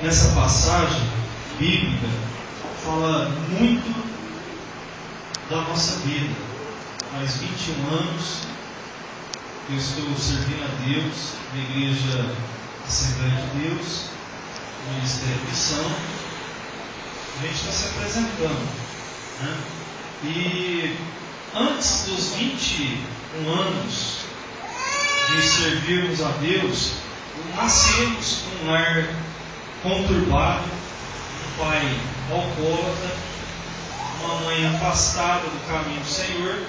nessa passagem bíblica fala muito da nossa vida. Faz 21 anos que eu estou servindo a Deus na Igreja Assembleia de Deus, no Ministério de Missão. A gente está se apresentando, né? E antes dos 21 anos de servirmos a Deus, nascemos com um lar conturbado, um pai alcoólatra, uma mãe afastada do caminho do Senhor,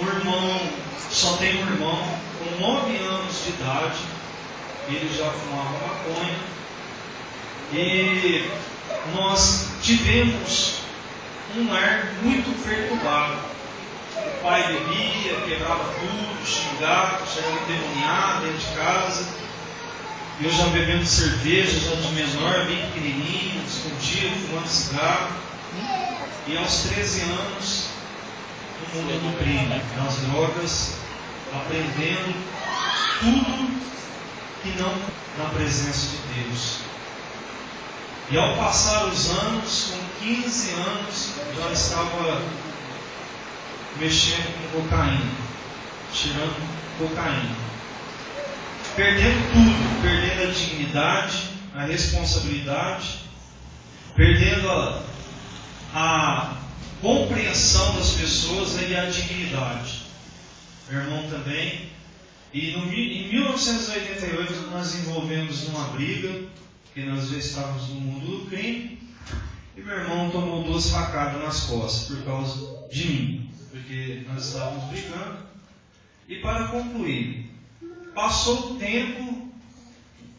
um irmão, só tem um irmão com 9 anos de idade, ele já fumava maconha, e nós tivemos um lar muito perturbado. O pai bebia, quebrava tudo, xingava, chegava endemoniado dentro de casa. Eu já bebendo cerveja, já de menor, bem pequenininho, escondido, fumando cigarro. E aos 13 anos, no mundo do crime, nas drogas, aprendendo tudo que não na presença de Deus. E ao passar os anos, com 15 anos, já estava mexendo com cocaína, tirando cocaína, perdendo tudo, perdendo a dignidade, a responsabilidade, perdendo a compreensão das pessoas e a dignidade. Meu irmão também. E em 1988 nós envolvemos numa briga, porque nós já estávamos no mundo do crime, e meu irmão tomou 2 facadas nas costas por causa de mim, porque nós estávamos brigando. E para concluir, passou o tempo,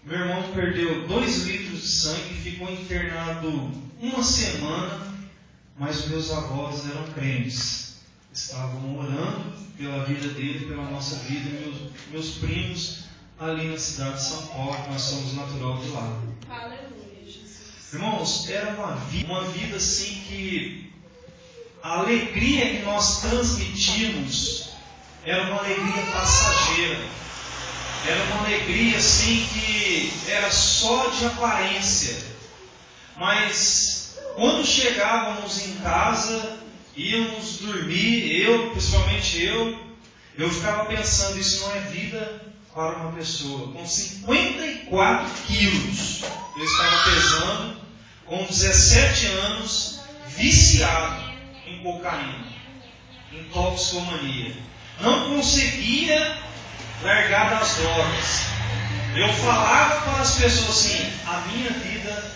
meu irmão perdeu 2 litros de sangue, ficou internado 1 semana, mas meus avós eram crentes, estavam orando pela vida dele, pela nossa vida, meus primos ali na cidade de São Paulo, nós somos natural de lá. Aleluia, Jesus. Irmãos, era uma vida assim que a alegria que nós transmitimos era uma alegria passageira. Era uma alegria assim que era só de aparência. Mas quando chegávamos em casa, íamos dormir, principalmente eu ficava pensando, isso não é vida para uma pessoa. Com 54 quilos, eu estava pesando, com 17 anos, viciado em cocaína, em toxicomania. Não conseguia largar das drogas. Eu falava para as pessoas assim, a minha vida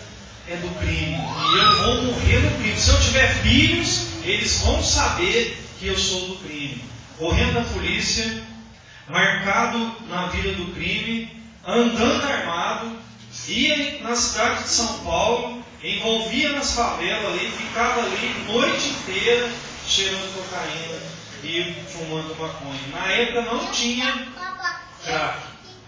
é do crime, e eu vou morrer no crime. Se eu tiver filhos, eles vão saber que eu sou do crime. Correndo da polícia, marcado na vida do crime, andando armado, ia na cidade de São Paulo, envolvia nas favelas ali, ficava ali noite inteira cheirando cocaína e fumando maconha. Na época não tinha crack,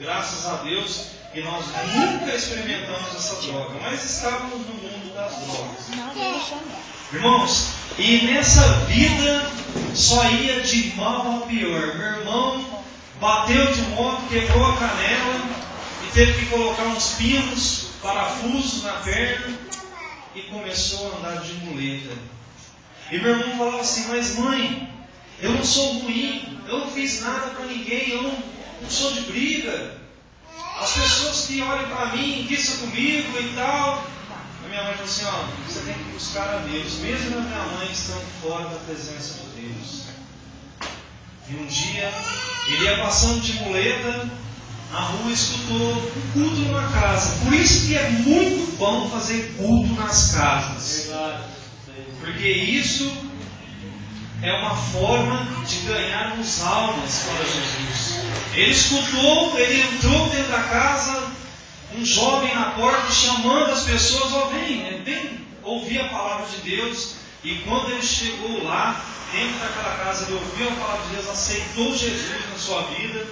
graças a Deus que nós nunca experimentamos essa droga, mas estávamos no mundo das drogas. Irmãos, e nessa vida só ia de mal a pior. Meu irmão bateu de moto, quebrou a canela e teve que colocar uns pinos, parafusos na perna e começou a andar de muleta. E meu irmão falava assim, mas mãe, eu não sou ruim, eu não fiz nada para ninguém, eu não sou de briga. As pessoas que olham para mim, invistam comigo e tal. A minha mãe falou assim, você tem que buscar a Deus, mesmo a minha mãe estando fora da presença de Deus. E um dia, ele ia passando de muleta, na rua escutou um culto numa casa. Por isso que é muito bom fazer culto nas casas. Porque isso é uma forma de ganharmos almas para Jesus. Ele escutou, ele entrou dentro da casa, um jovem na porta chamando as pessoas, vem ouvir a palavra de Deus. E quando ele chegou lá, dentro daquela casa, ele ouviu a palavra de Deus, aceitou Jesus na sua vida.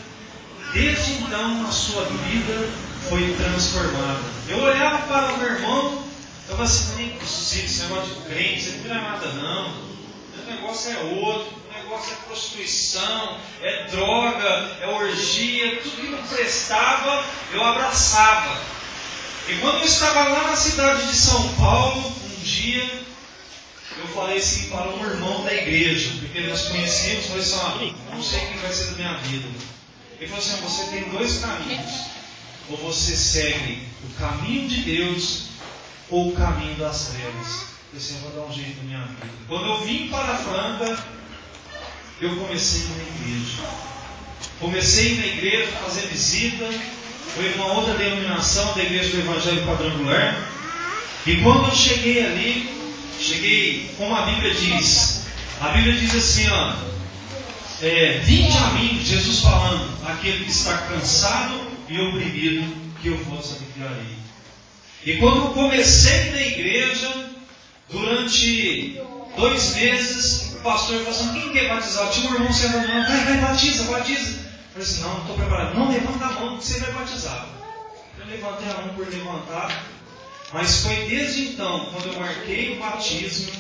Desde então, a sua vida foi transformada. Eu olhava para o meu irmão, eu falava assim, nem possível, esse negócio de crente, você não vira nada não. O negócio é outro, o negócio é prostituição, é droga, é orgia, tudo que não prestava, eu abraçava. E quando eu estava lá na cidade de São Paulo, um dia, eu falei assim para um irmão da igreja, porque nós conhecíamos, falei assim, não sei o que vai ser da minha vida. Ele falou assim, você tem dois caminhos. Ou você segue o caminho de Deus, ou o caminho das trevas. Eu falei assim, eu vou dar um jeito na minha vida. Quando eu vim para Franca, eu comecei na igreja. Comecei na igreja a fazer visita. Foi uma outra denominação da Igreja do Evangelho Quadrangular. E quando eu cheguei ali, como a Bíblia diz assim, vinde a mim, Jesus falando, aquele que está cansado e oprimido, que eu vos aliviarei. E quando eu comecei na igreja, durante 2 meses, o pastor falou assim, quem quer batizar? Tinha um irmão sentado lá, vai, batiza. Eu falei assim, não estou preparado. Não, levanta a mão que você vai batizar. Eu levantei a mão por levantar. Mas foi desde então, quando eu marquei o batismo,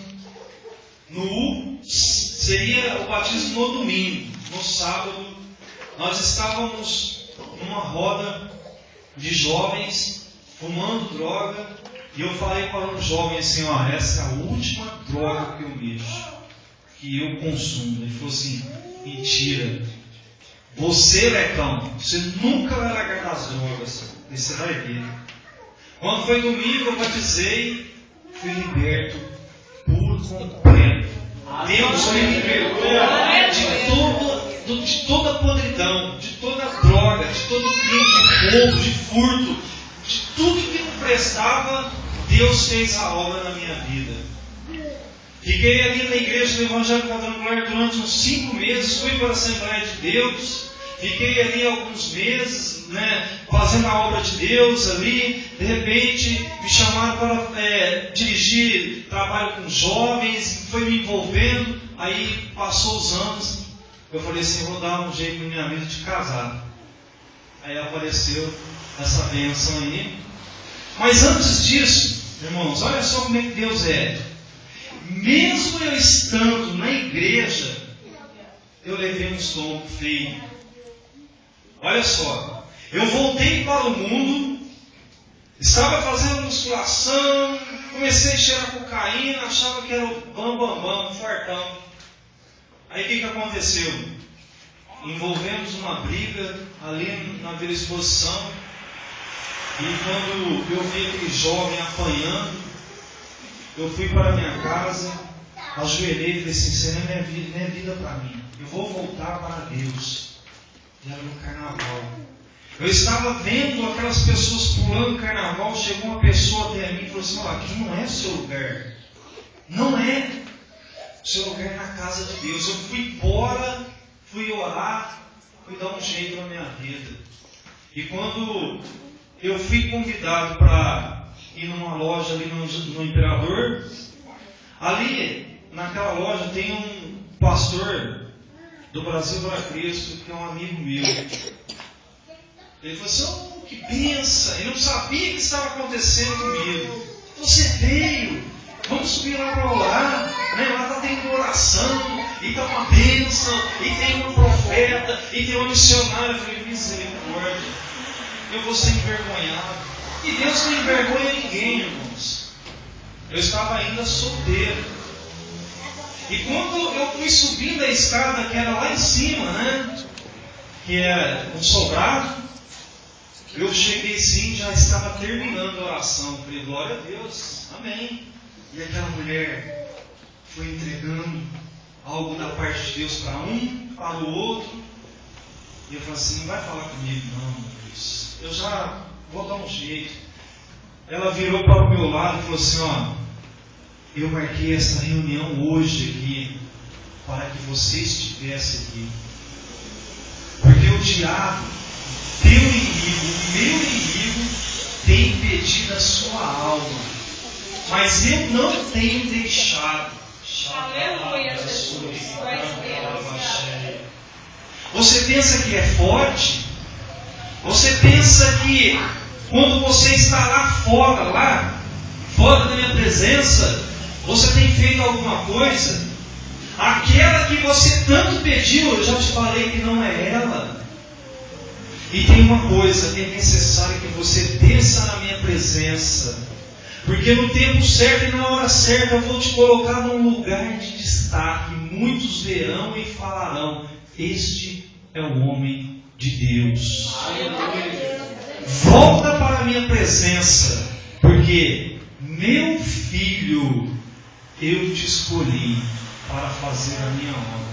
seria o batismo no domingo. No sábado, nós estávamos numa roda de jovens, fumando droga. E eu falei para um jovem assim, essa é a última droga que eu mexo, que eu consumo. Ele falou assim, mentira. Você, Lecão, você nunca vai largar das drogas. Você vai ver. Quando foi domingo, eu batizei, fui liberto por completo. Deus me libertou de toda podridão, de toda droga, de todo crime, de roubo, de furto, de tudo que não prestava. Deus fez a obra na minha vida. Fiquei ali na igreja do Evangelho Quadrangular durante uns 5 meses, fui para a Assembleia de Deus, fiquei ali alguns meses, fazendo a obra de Deus ali. De repente me chamaram para dirigir trabalho com jovens, foi me envolvendo. Aí passou os anos, eu falei assim, vou dar um jeito na minha vida de casar. Aí apareceu essa bênção aí. Mas antes disso, irmãos, olha só como é que Deus é. Mesmo eu estando na igreja, eu levei um estômago feio. Olha só, eu voltei para o mundo, estava fazendo musculação, comecei a cheirar cocaína, achava que era o bam, fortão. Aí o que aconteceu? Envolvemos uma briga ali na Vila Exposição, e quando eu vi aquele jovem apanhando, eu fui para a minha casa, ajoelhei e falei assim, isso não é vida para mim. Eu vou voltar para Deus. E era no carnaval. Eu estava vendo aquelas pessoas pulando carnaval, chegou uma pessoa até mim e falou assim, aqui não é o seu lugar. Não é. O seu lugar é na casa de Deus. Eu fui embora, fui orar, fui dar um jeito na minha vida. E quando eu fui convidado para ir numa loja ali no Imperador, ali naquela loja tem um pastor do Brasil para Cristo, que é um amigo meu. Ele falou assim, que benção, ele não sabia o que estava acontecendo comigo. Você veio, vamos subir lá para orar, lá está tendo oração, e está uma bênção, e tem uma profeta, e tem uma missionária. Eu falei, misericórdia, eu vou ser envergonhado. E Deus não envergonha ninguém, irmãos. Eu estava ainda solteiro. E quando eu fui subindo a escada, que era lá em cima, que é um sobrado, eu cheguei sim, já estava terminando a oração. Eu falei, glória a Deus, amém. E aquela mulher foi entregando algo da parte de Deus para um, para o outro. E eu falei assim, não vai falar comigo não, Deus. Eu já vou dar um jeito. Ela virou para o meu lado e falou assim, eu marquei essa reunião hoje aqui, para que você estivesse aqui. Porque o diabo, teu inimigo, o meu inimigo, tem impedido a sua alma. Mas eu não tenho deixado. Aleluia, Jesus. Você pensa que é forte? Você pensa que quando você está lá fora da minha presença, você tem feito alguma coisa? Aquela que você tanto pediu, eu já te falei que não é ela. E tem uma coisa, é necessário que você desça na minha presença. Porque no tempo certo e na hora certa eu vou te colocar num lugar de destaque. Muitos verão e falarão: este é o homem de Deus. Volta para a minha presença, porque meu filho, eu te escolhi para fazer a minha obra.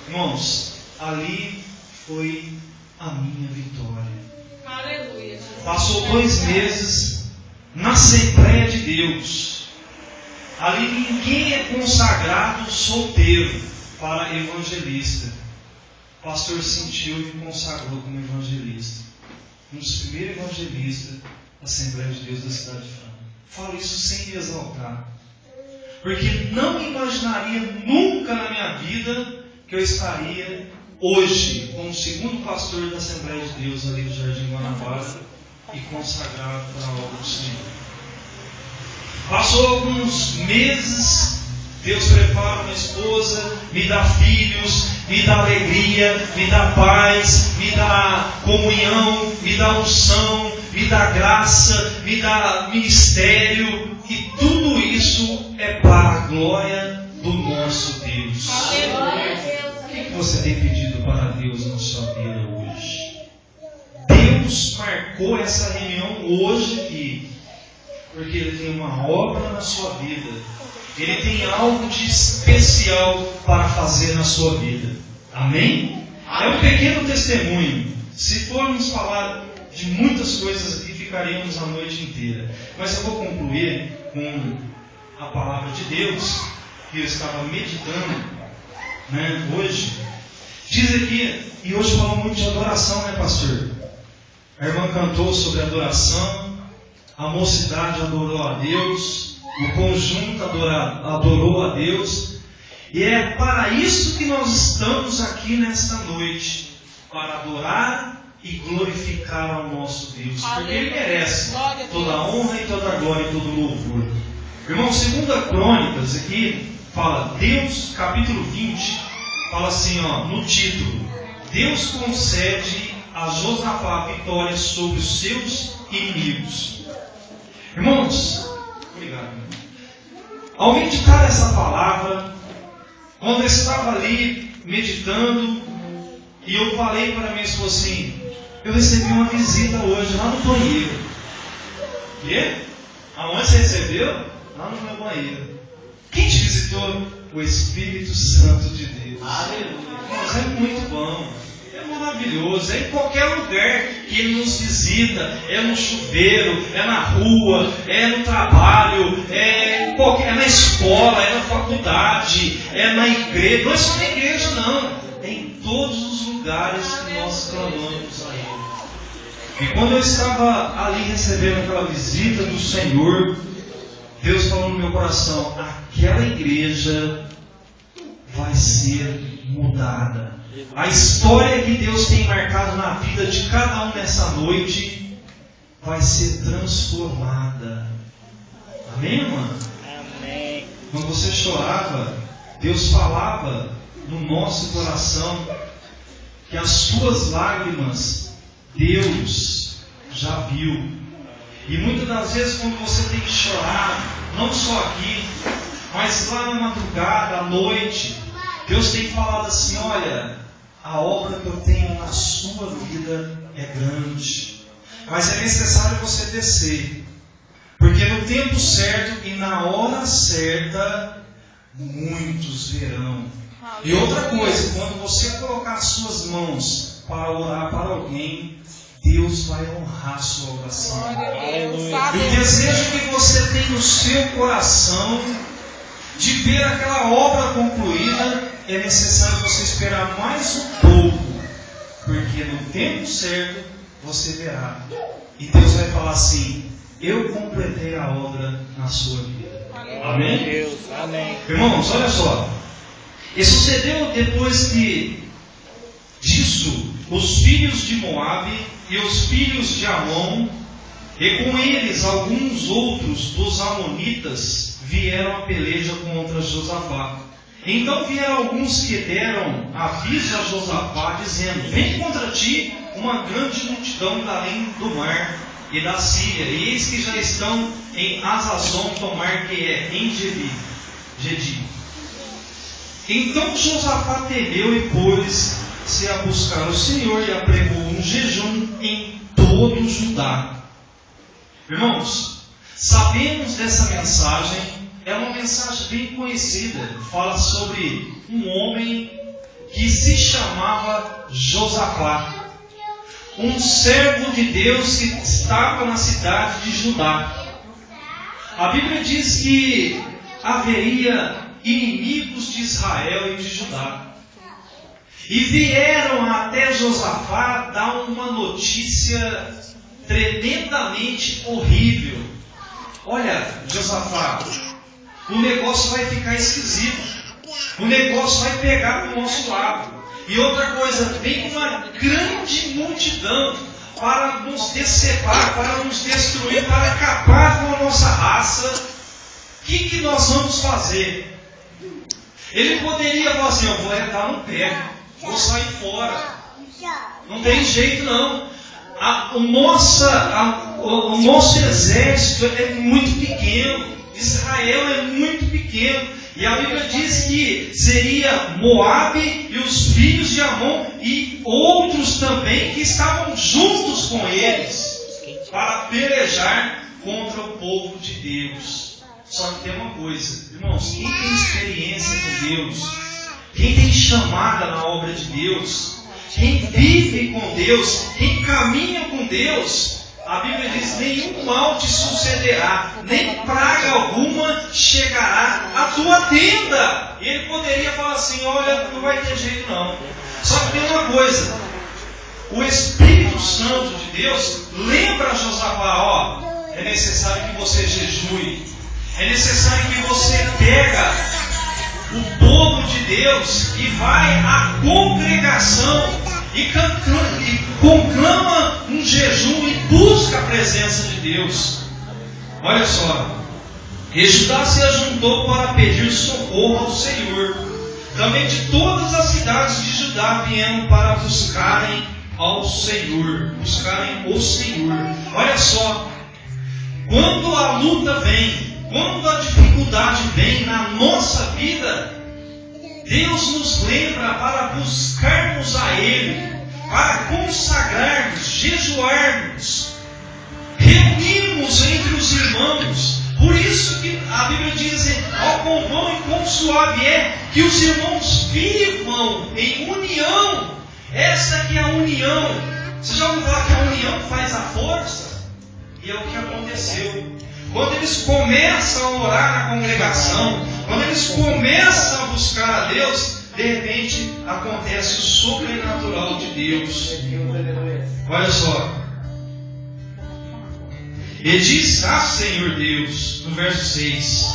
Irmãos, ali foi a minha vitória. Aleluia. Passou 2 meses na Assembleia de Deus. Ali ninguém é consagrado solteiro para evangelista. O pastor sentiu e me consagrou como evangelista. Um dos primeiros evangelistas da Assembleia de Deus da cidade de Franca. Falo isso sem me exaltar. Porque não imaginaria nunca na minha vida que eu estaria hoje como segundo pastor da Assembleia de Deus ali do Jardim Guanabara e consagrado para a obra do Senhor. Passou alguns meses, Deus prepara uma esposa, me dá filhos, me dá alegria, me dá paz, me dá comunhão, me dá unção, me dá graça, me dá ministério, e tudo isso é para a glória do nosso Deus. O que você tem pedido para Deus na sua vida hoje? Deus marcou essa reunião hoje aqui, porque Ele tem uma obra na sua vida. Ele tem algo de especial para fazer na sua vida. Amém? É um pequeno testemunho. Se formos falar de muitas coisas aqui, ficaríamos a noite inteira. Mas eu vou concluir com a palavra de Deus, que eu estava meditando, hoje. Diz aqui, e hoje falamos muito de adoração, pastor? A irmã cantou sobre adoração, a mocidade adorou a Deus, o conjunto adorou a Deus, e é para isso que nós estamos aqui nesta noite, para adorar e glorificar ao nosso Deus, porque Ele merece toda a honra e toda a glória e todo o louvor. Irmão, 2 Crônicas aqui fala, Deus, capítulo 20, fala assim, no título: Deus concede a Josafá vitória sobre os seus inimigos. Irmãos, obrigado. Ao meditar essa palavra, quando eu estava ali meditando, e eu falei para minha esposa assim: eu recebi uma visita hoje lá no banheiro. Quê? Aonde você recebeu? Lá no meu banheiro. Quem te visitou? O Espírito Santo de Deus. Aleluia. Mas é muito bom. É maravilhoso. É em qualquer lugar que Ele nos visita. É no chuveiro, é na rua, é no trabalho, é na escola, é na faculdade, é na igreja. Não é só na igreja, não. É em todos os lugares que nós clamamos a Ele. E quando eu estava ali recebendo aquela visita do Senhor, Deus falou no meu coração: aquela igreja vai ser mudada. A história que Deus tem marcado na vida de cada um nessa noite vai ser transformada. Amém, irmã? Amém. Quando você chorava, Deus falava no nosso coração que as suas lágrimas Deus já viu. E muitas das vezes quando você tem que chorar, não só aqui, mas lá na madrugada, à noite, Deus tem falado assim: olha, a obra que eu tenho na sua vida é grande, mas é necessário você descer, porque no tempo certo e na hora certa muitos verão. E outra coisa, quando você colocar as suas mãos para orar para alguém, Deus vai honrar a sua oração. E o desejo que você tem no seu coração de ver aquela obra concluída, é necessário você esperar mais um pouco, porque no tempo certo você verá. E Deus vai falar assim: eu completei a obra na sua vida. Amém? Deus, amém. Irmãos, olha só. E sucedeu depois disso, os filhos de Moabe e os filhos de Amon, e com eles alguns outros dos amonitas, vieram a peleja contra Josafá. Então vieram alguns que deram aviso a Josafá, dizendo: vem contra ti uma grande multidão da além do mar, e da Síria, e eis que já estão em Hazazon Tamar, que é em Gedi. Então Josafá temeu e pôs-se a buscar o Senhor e apregou um jejum em todo o Judá. Irmãos, sabemos dessa mensagem, é uma mensagem bem conhecida, fala sobre um homem que se chamava Josafá, um servo de Deus que estava na cidade de Judá. A Bíblia diz que haveria inimigos de Israel e de Judá, e vieram até Josafá dar uma notícia tremendamente horrível. Olha, Josafá, o negócio vai ficar esquisito, o negócio vai pegar para o nosso lado. E outra coisa, vem uma grande multidão para nos decepar, para nos destruir, para acabar com a nossa raça. O que nós vamos fazer? Ele poderia falar assim: eu vou entrar no pé, vou sair fora. Não tem jeito não. O nosso exército é muito pequeno. Israel é muito pequeno. E a Bíblia diz que seria Moabe e os filhos de Amon e outros também que estavam juntos com eles para pelejar contra o povo de Deus. Só que tem uma coisa, irmãos, quem tem experiência com Deus, quem tem chamada na obra de Deus, quem vive com Deus, quem caminha com Deus, a Bíblia diz: nenhum mal te sucederá, nem praga alguma chegará à tua tenda. E ele poderia falar assim: olha, não vai ter jeito não. Só que tem uma coisa, o Espírito Santo de Deus lembra a Josafá: é necessário que você jejue, é necessário que você pega o povo de Deus e vai à congregação e conclama um jejum e busca a presença de Deus. Olha só, e Judá se ajuntou para pedir socorro ao Senhor. Também de todas as cidades de Judá vieram para buscarem ao Senhor, buscarem o Senhor. Olha só, quando a luta vem, quando a dificuldade vem na nossa vida, Deus nos lembra para buscarmos a Ele, para consagrarmos, jejuarmos, reunirmos entre os irmãos. Por isso que a Bíblia diz: ao quão bom e quão suave é que os irmãos vivam em união. Essa que é a união. Você já ouviu falar que a união faz a força? E é o que aconteceu. Quando eles começam a orar na congregação, quando eles começam a buscar a Deus, de repente acontece o sobrenatural de Deus. Olha só. E diz: Senhor Deus, no verso 6,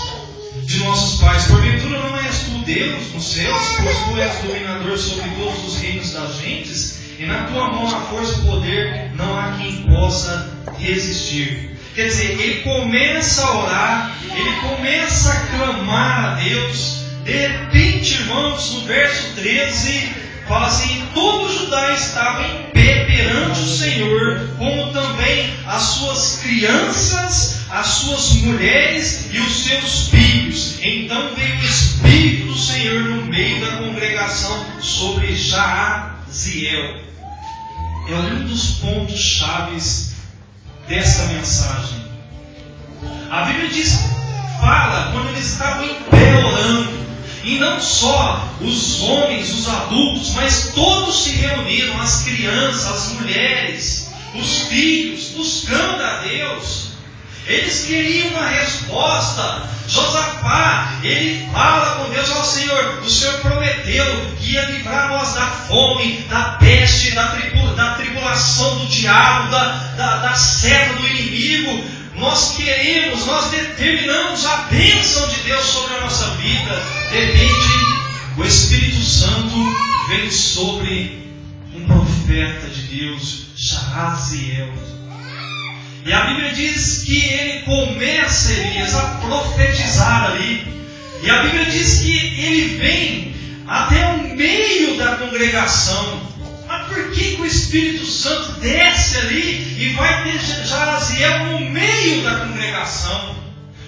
de nossos pais, porventura não és tu Deus nos céus, pois tu és dominador sobre todos os reinos das gentes, e na tua mão há força e poder, não há quem possa resistir. Quer dizer, ele começa a orar, ele começa a clamar a Deus. De repente, irmãos, no verso 13, fala assim: todo Judá estava em pé perante o Senhor, como também as suas crianças, as suas mulheres e os seus filhos. Então veio o Espírito do Senhor no meio da congregação sobre Jaaziel. É um dos pontos chaves dessa mensagem. A Bíblia diz, fala quando eles estavam em pé orando, e não só os homens, os adultos, mas todos se reuniram, as crianças, as mulheres, os filhos, buscando a Deus. Eles queriam uma resposta. Josafá, ele fala com Deus: ó Senhor, o Senhor prometeu que ia livrar nós da fome, da peste, da tribulação do diabo, da seta do inimigo. Nós queremos, nós determinamos a bênção de Deus sobre a nossa vida. De repente, o Espírito Santo vem sobre um profeta de Deus, Jaaziel. E a Bíblia diz que ele começa, Elias, a profetizar ali. E a Bíblia diz que ele vem até o meio da congregação. Mas por que o Espírito Santo desce ali e vai ter Jaziel no meio da congregação?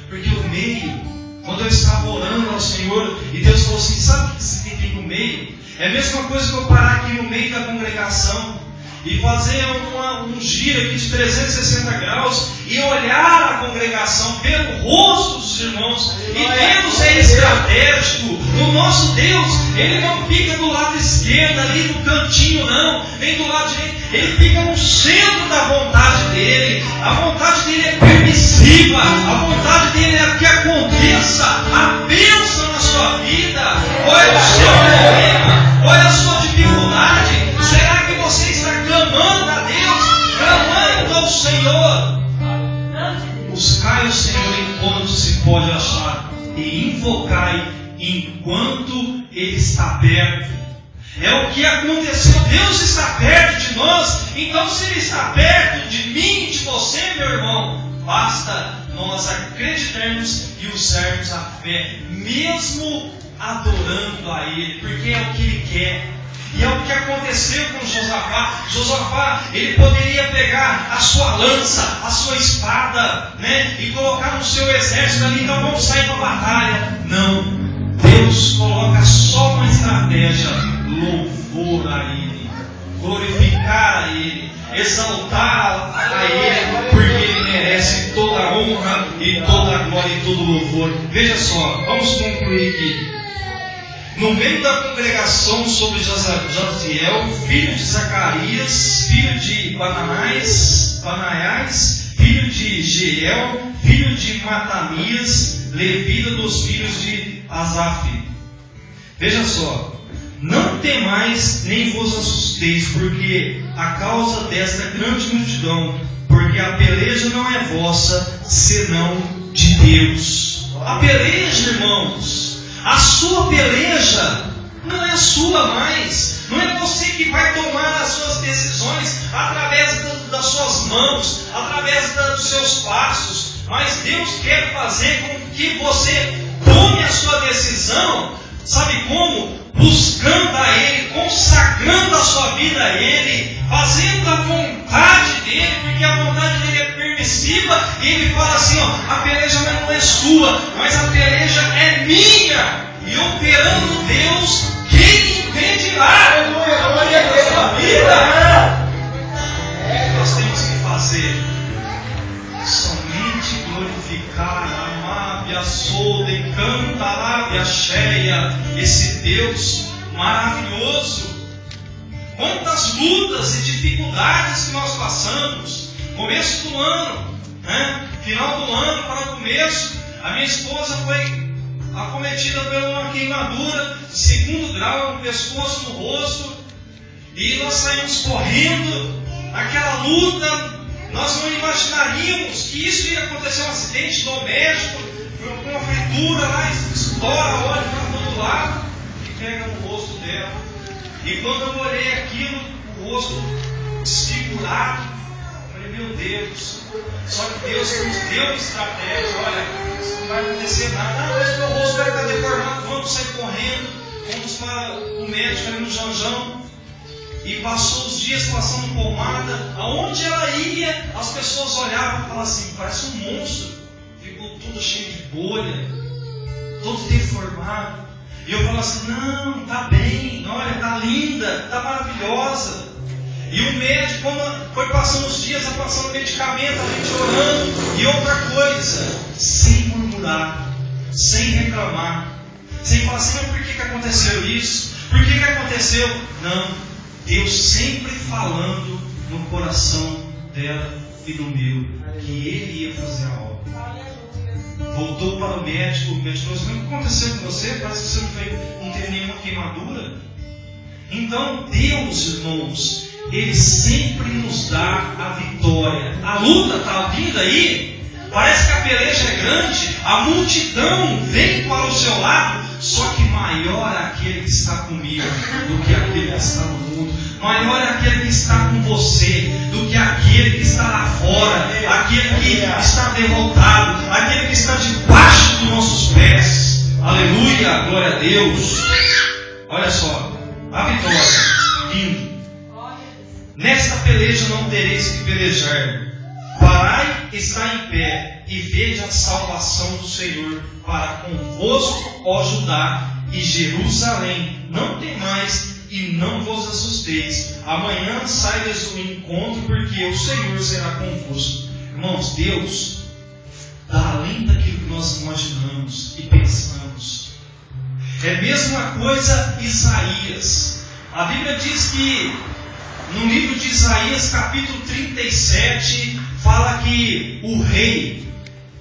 Porque o meio, quando eu estava orando ao Senhor, e Deus falou assim, sabe o que significa o meio? É a mesma coisa que eu parar aqui no meio da congregação e fazer um giro aqui de 360 graus e olhar a congregação pelo rosto dos irmãos. E Deus é estratégico. O nosso Deus, Ele não fica do lado esquerdo, ali no cantinho não, nem do lado direito. Ele fica no centro da vontade dEle. A vontade dEle é permissiva. A vontade dEle é que aconteça a bênção na sua vida. Qual é o seu problema? Qual é a sua dificuldade? Será que você está clamando a Deus? Clamando ao Senhor? Buscai o Senhor enquanto se pode achar, e invocai enquanto Ele está perto. É o que aconteceu. Deus está perto de nós. Então, se Ele está perto de mim e de você, meu irmão, basta nós acreditarmos e usarmos a fé, mesmo adorando a Ele, porque é o que Ele quer. E é o que aconteceu com Josafá. Josafá, ele poderia pegar a sua lança, a sua espada, né, e colocar no seu exército ali, então vamos sair para a batalha. Não. Deus coloca só uma estratégia: louvor a Ele, glorificar a Ele, exaltar a Ele, porque Ele merece toda a honra e toda a glória e todo o louvor. Veja só, vamos concluir aqui. No meio da congregação sobre Jaziel, filho de Zacarias, filho de Banaias, filho de Jeiel, filho de Matanias, levita dos filhos de Asaf. Veja só, não temais nem vos assusteis, porque a causa desta grande multidão, porque a peleja não é vossa, senão de Deus. A peleja, irmãos, a sua peleja não é sua mais. Não é você que vai tomar as suas decisões através das suas mãos, através dos seus passos. Mas Deus quer fazer com que você tome a sua decisão. Sabe como? Buscando a Ele, consagrando a sua vida a Ele, fazendo a vontade dEle, porque a vontade dEle é permissiva. E Ele fala assim, ó, a peleja não é sua, mas a peleja é minha. E operando Deus, quem impedirá a sua vida? O que nós temos que fazer? Somente glorificar, amar, solda e canta, a cheia, esse Deus maravilhoso. Quantas lutas e dificuldades que nós passamos, começo do ano, né? Final do ano para o começo, a minha esposa foi acometida por uma queimadura de 2º grau no pescoço, no rosto, e nós saímos correndo, aquela luta. Nós não imaginaríamos que isso ia acontecer, um acidente doméstico, com uma fritura lá, estoura óleo para todo lado e pega no rosto dela. E quando eu olhei aquilo, o rosto desfigurado, eu falei, meu Deus, só que Deus nos deu uma estratégia. Olha, isso não vai acontecer nada. Ah, mas meu rosto vai estar deformado, vamos sair correndo, vamos para o médico ali no Janjão. E passou os dias passando pomada. Aonde ela ia, as pessoas olhavam e falavam assim, parece um monstro. Ficou tudo cheio de bolha, todo deformado. E eu falava assim, não, está bem, olha, está linda, está maravilhosa. E o médico, quando foi passando os dias, passando medicamento, a gente orando. E outra coisa, sem murmurar, sem reclamar, sem falar assim, mas por que aconteceu isso? Por que aconteceu? Não. Deus sempre falando no coração dela e no meu, que Ele ia fazer a obra. Voltou para o médico falou assim, o que aconteceu com você? Parece que você não teve nenhuma queimadura. Então Deus, irmãos, Ele sempre nos dá a vitória. A luta está vindo aí, parece que a peleja é grande, a multidão vem para o seu lado, só que maior é aquele que está comigo do que aquele que está no mundo. Maior é aquele que está com você do que aquele que está lá fora, aquele que está derrotado, aquele que está debaixo dos nossos pés. Aleluia, glória a Deus. Olha só, a vitória vindo. nesta peleja não tereis que pelejar. Parai, está em pé, e vede a salvação do Senhor para convosco, ó Judá e Jerusalém. Não temais e não vos assusteis. Amanhã saias ao encontro, porque o Senhor será convosco. Irmãos, Deus dá além daquilo que nós imaginamos e pensamos. É a mesma coisa Isaías. A Bíblia diz que no livro de Isaías, capítulo 37, fala que o rei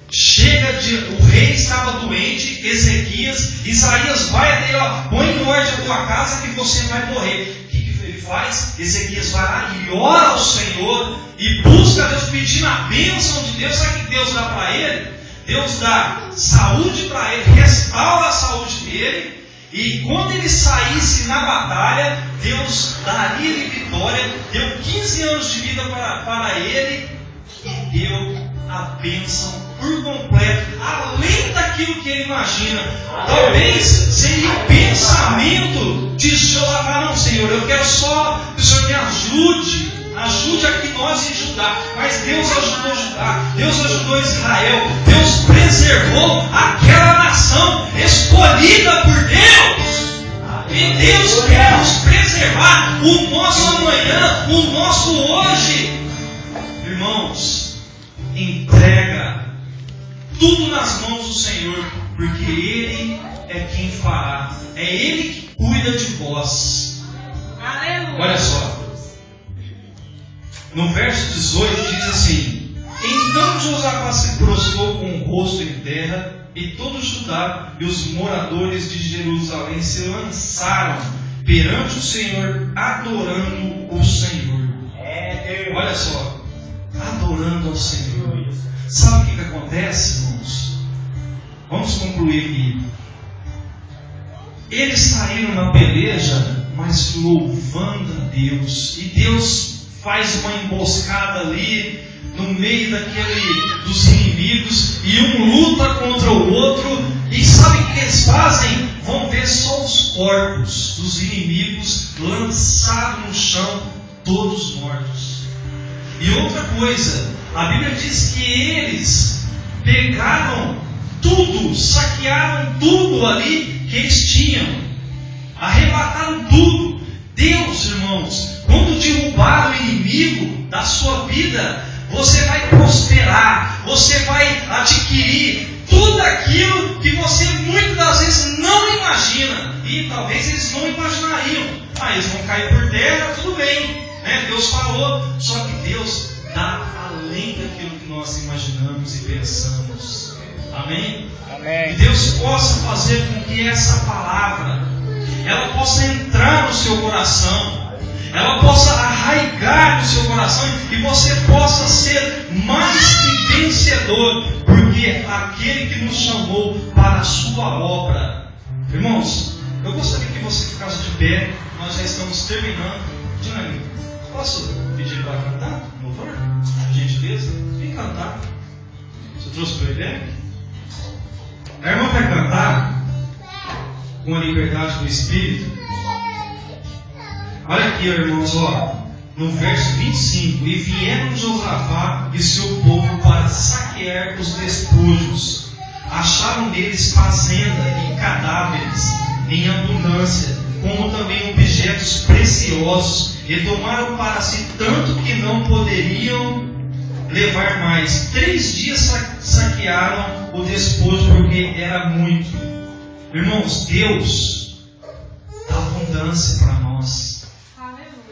estava doente, Ezequias. Isaías vai até ele, põe em ordem a tua casa que você vai morrer. O que ele faz? Ezequias vai lá e ora ao Senhor e busca a Deus, pedindo a bênção de Deus. Sabe o que Deus dá para ele? Deus dá saúde para ele, restaura a saúde dele. E quando ele saísse na batalha, Deus daria-lhe vitória, deu 15 anos de vida para ele e deu a bênção por completo, além daquilo que ele imagina. Talvez seria o pensamento de Jeová: não, Senhor, eu quero só que o Senhor me ajude aqui nós em Judá. Mas Deus ajudou Judá, Deus ajudou Israel, Deus preservou aquela nação escolhida por Deus. E Deus quer nos preservar, o nosso amanhã, o nosso hoje. Irmãos, entrega tudo nas mãos do Senhor, porque Ele é quem fará, é Ele que cuida de vós. Aleluia. Olha só, no verso 18 diz assim: então Josafá se prostrou com o rosto em terra, e todo Judá e os moradores de Jerusalém se lançaram perante o Senhor, adorando o Senhor. Olha só, adorando ao Senhor. Sabe o que acontece, irmãos? Vamos concluir aqui. Eles saíram na peleja, mas louvando a Deus. E Deus faz uma emboscada ali no meio dos inimigos, e um luta contra o outro. E sabe o que eles fazem? Vão ver só os corpos dos inimigos lançados no chão, todos mortos. E outra coisa, a Bíblia diz que eles pegaram tudo, saquearam tudo ali que eles tinham, arrebataram tudo. Deus, irmãos, quando derrubar o inimigo da sua vida, você vai prosperar, você vai adquirir tudo aquilo que você muitas das vezes não imagina. E talvez eles não imaginariam. Eles vão cair por terra, tudo bem, né? Deus falou, só que Deus dá além daquilo que nós imaginamos e pensamos. Amém? Amém. Que Deus possa fazer com que essa palavra ela possa entrar no seu coração, ela possa arraigar no seu coração, e você possa ser mais que vencedor, porque aquele que nos chamou para a sua obra. Irmãos, eu gostaria que você ficasse de pé. Nós já estamos terminando. Dinami, posso pedir para cantar? Louvor? Por gentileza? Vem cantar. Você trouxe para ele? A irmã vai cantar com a liberdade do Espírito. Olha aqui, irmãos, no verso 25: e vieram Josafá e seu povo para saquear os despojos. Acharam neles fazenda e cadáveres em abundância, como também objetos preciosos, e tomaram para si tanto que não poderiam levar mais. 3 dias saquearam o despojo, porque era muito. Irmãos, Deus dá abundância para nós,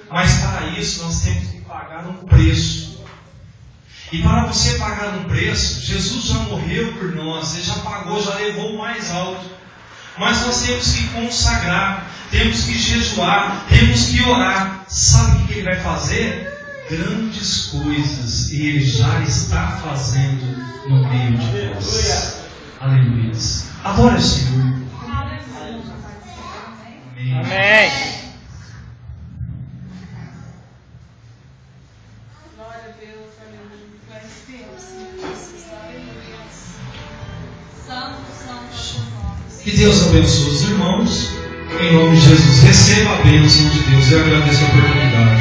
mas para isso nós temos que pagar um preço. E para você pagar um preço, Jesus já morreu por nós, Ele já pagou, já levou o mais alto. Mas nós temos que consagrar, temos que jejuar, temos que orar. Sabe o que Ele vai fazer? Grandes coisas, e Ele já está fazendo no meio de nós. Aleluia. Adore o Senhor. Amém. Amém. Glória a Deus, aleluia. Santo, santo é o seu nome. Que Deus abençoe os irmãos. Em nome de Jesus, receba a bênção de Deus. Eu agradeço a oportunidade.